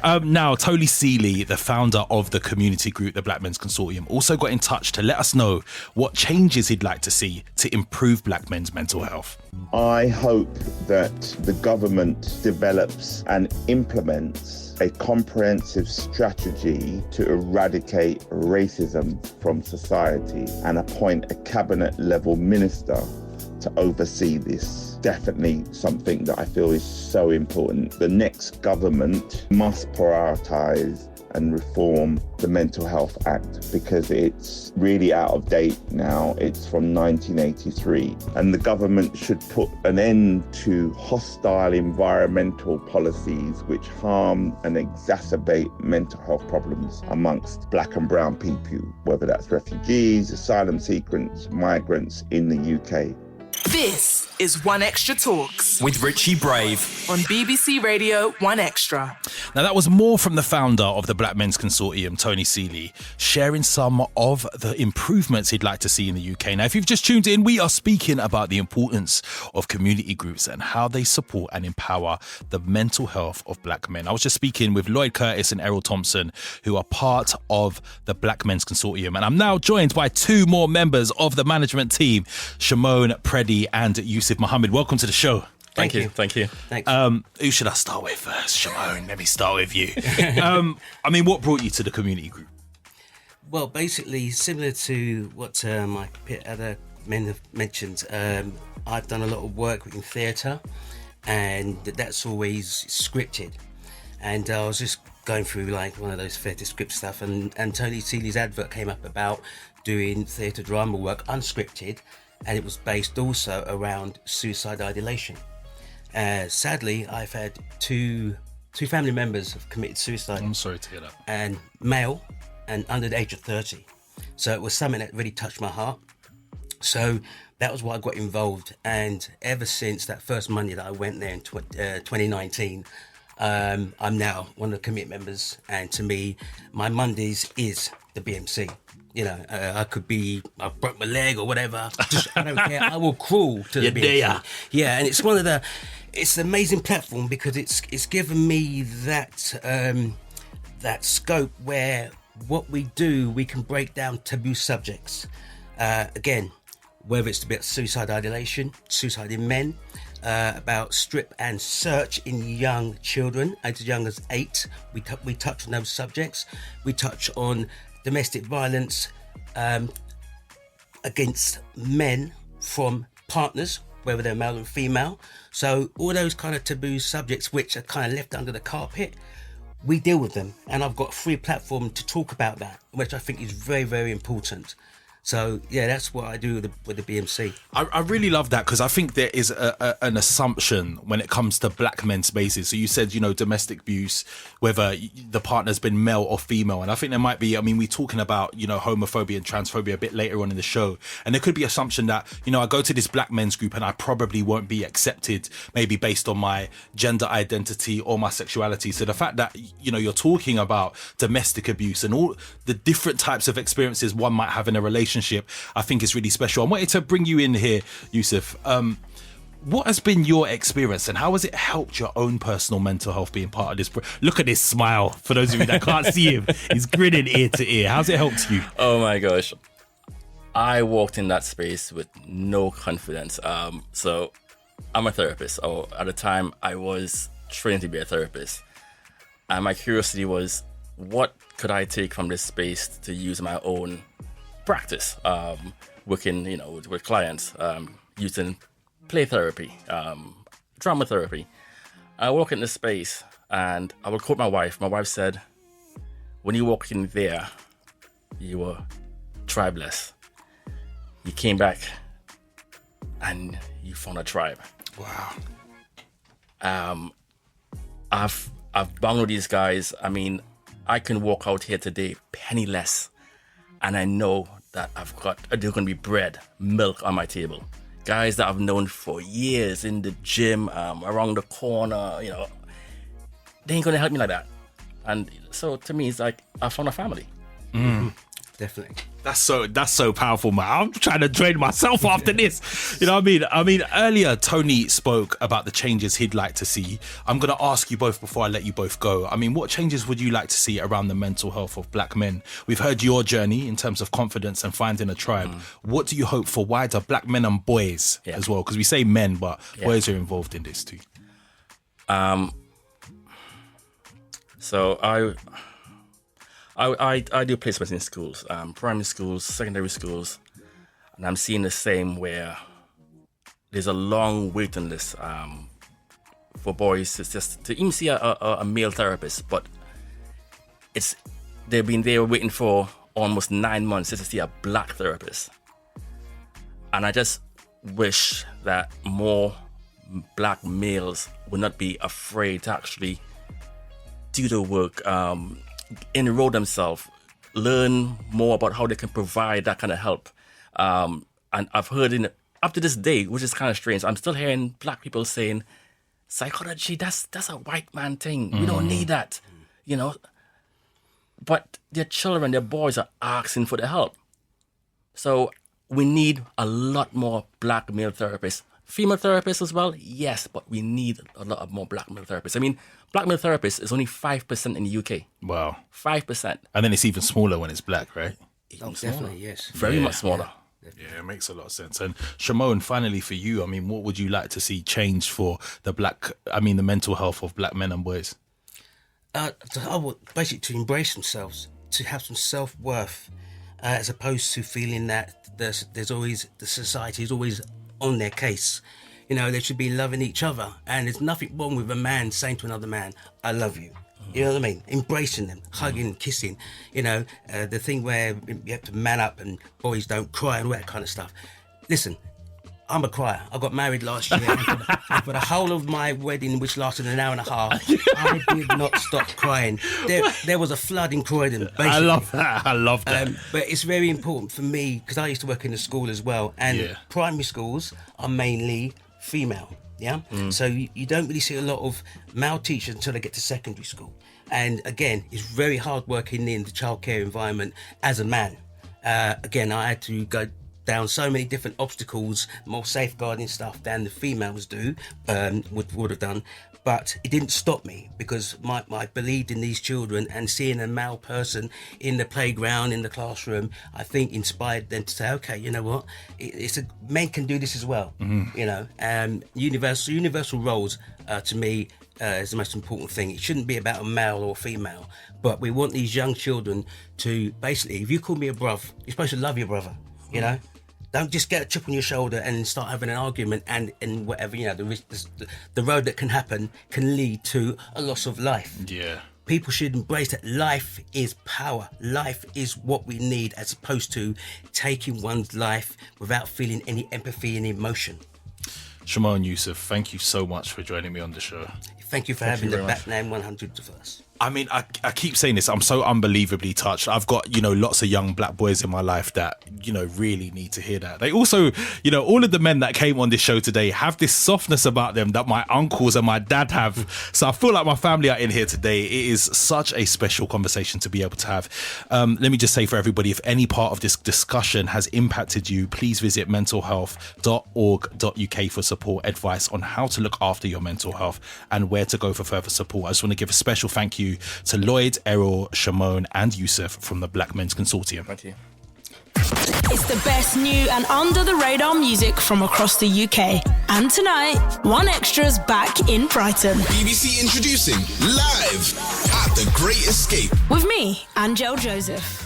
Now, Tony Cealy, the founder of the community group, the Black Men's Consortium, also got in touch to let us know what changes he'd like to see to improve black men's mental health. I hope that the government develops and implements a comprehensive strategy to eradicate racism from society and appoint a cabinet-level minister to oversee this. Definitely something that I feel is so important. The next government must prioritise and reform the Mental Health Act because it's really out of date now. It's from 1983. And the government should put an end to hostile environmental policies which harm and exacerbate mental health problems amongst black and brown people, whether that's refugees, asylum seekers, migrants in the UK. This is One Extra Talks with Richie Brave on BBC Radio 1 Extra. Now, that was more from the founder of the Black Men's Consortium, Tony Cealy, sharing some of the improvements he'd like to see in the UK. Now, if you've just tuned in, we are speaking about the importance of community groups and how they support and empower the mental health of black men. I was just speaking with Lloyd Curtis and Errol Thompson, who are part of the Black Men's Consortium. And I'm now joined by two more members of the management team, Sharmone Preddie and Yusif Muhammad. Welcome to the show. Thank you. Thanks. Who should I start with first? Sharmone, let me start with you. What brought you to the community group? Well, basically, similar to what my other men have mentioned, I've done a lot of work in theatre, and that's always scripted. And I was just going through like one of those theatre script stuff, and Tony Cealy's advert came up about doing theatre drama work unscripted, and it was based also around suicide ideation. Sadly, I've had two family members have committed suicide. I'm sorry to hear that. And male and under the age of 30. So it was something that really touched my heart. So that was why I got involved. And ever since that first Monday that I went there in 2019, I'm now one of the committee members. And to me, my Mondays is the BMC. You know, I broke my leg or whatever. I don't care. I will crawl to the BMC. Yeah, and it's an amazing platform because it's given me that scope where what we do, we can break down taboo subjects. Again, whether it's about suicide ideation, suicide in men, about strip and search in young children as young as 8. We touch on those subjects. We touch on domestic violence against men from partners, whether they're male or female. So all those kind of taboo subjects which are kind of left under the carpet, we deal with them. And I've got a free platform to talk about that, which I think is very, very important. So, yeah, that's what I do with the BMC. I really love that because I think there is an assumption when it comes to black men's spaces. So you said, domestic abuse, whether the partner's been male or female. And I think there might be, we're talking about, homophobia and transphobia a bit later on in the show. And there could be assumption that, I go to this black men's group and I probably won't be accepted, maybe based on my gender identity or my sexuality. So the fact that, you're talking about domestic abuse and all the different types of experiences one might have in a relationship, I think is really special. I wanted to bring you in here, Yusuf. What has been your experience and how has it helped your own personal mental health being part of this? Look at this smile. For those of you that can't see him, he's grinning ear to ear. How's it helped you? Oh my gosh. I walked in that space with no confidence. So I'm a therapist. At the time, I was trained to be a therapist. And my curiosity was, what could I take from this space to use my own practice, working, with clients, using play therapy, drama therapy. I walk in this space and I would quote my wife. My wife said, when you walk in there, you were tribeless. You came back and you found a tribe. Wow. I've bound with these guys. I can walk out here today penniless. And I know that there's going to be bread, milk on my table. Guys that I've known for years in the gym, around the corner, they ain't going to help me like that. And so to me, it's like I found a family. Definitely. That's so powerful, man. I'm trying to drain myself after this. You know what I mean? Earlier, Tony spoke about the changes he'd like to see. I'm going to ask you both before I let you both go. I mean, what changes would you like to see around the mental health of black men? We've heard your journey in terms of confidence and finding a tribe. What do you hope for wider black men and boys as well? Because we say men, but boys are involved in this too. So I do placements in schools, primary schools, secondary schools, and I'm seeing the same where there's a long waiting list for boys to even see a male therapist, but they've been there waiting for almost 9 months just to see a black therapist. And I just wish that more black males would not be afraid to actually do the work, enroll themselves, learn more about how they can provide that kind of help. And I've heard up to this day, which is kind of strange, I'm still hearing black people saying, psychology, that's a white man thing. We don't need that, you know. But their children, their boys are asking for the help. So we need a lot more black male therapists. Female therapists as well, yes, but we need a lot of more black male therapists. I mean, black male therapists is only 5% in the UK. Wow. 5%. And then it's even smaller when it's black, right? Definitely, yes. Very much smaller. Yeah, it makes a lot of sense. And Sharmone, finally for you, I mean, what would you like to see change for the mental health of black men and boys? I would basically to embrace themselves, to have some self-worth, as opposed to feeling that there's always, the society is always on their case. You know, they should be loving each other, and there's nothing wrong with a man saying to another man, I love you. You know what I mean? Embracing them, hugging, kissing, you know, the thing where you have to man up and boys don't cry and all that kind of stuff. Listen, I'm a crier. I got married last year. For the whole of my wedding, which lasted an hour and a half, I did not stop crying. There was a flood in Croydon, basically. I love that. But it's very important for me, because I used to work in a school as well, and primary schools are mainly female. Yeah, so you don't really see a lot of male teachers until they get to secondary school. And again, it's very hard working in the childcare environment as a man. Again, I had to go down so many different obstacles, more safeguarding stuff than the females would have done. But it didn't stop me, because I believed in these children, and seeing a male person in the playground, in the classroom, I think inspired them to say, okay, you know what, men can do this as well. You know, universal roles to me is the most important thing. It shouldn't be about a male or female, but we want these young children to basically, if you call me a bruv, you're supposed to love your brother, you know? Don't just get a chip on your shoulder and start having an argument, and whatever, you know, the road that can happen can lead to a loss of life. Yeah. People should embrace that life is power. Life is what we need, as opposed to taking one's life without feeling any empathy and emotion. Sharmone, Yusuf, thank you so much for joining me on the show. Thank you for having the Batman 100 of us. I mean, I keep saying this, I'm so unbelievably touched. I've got, you know, lots of young black boys in my life that, you know, really need to hear that. They also, you know, all of the men that came on this show today have this softness about them that my uncles and my dad have. So I feel like my family are in here today. It is such a special conversation to be able to have. Let me just say for everybody, if any part of this discussion has impacted you, please visit mentalhealth.org.uk for support, advice on how to look after your mental health and where to go for further support. I just want to give a special thank you to Lloyd, Errol, Sharmone and Yusuf from the Black Men's Consortium. Thank you. It's the best new and under the radar music from across the UK. And tonight, One Extra's back in Brighton. BBC introducing live at the Great Escape. With me, Angel Joseph.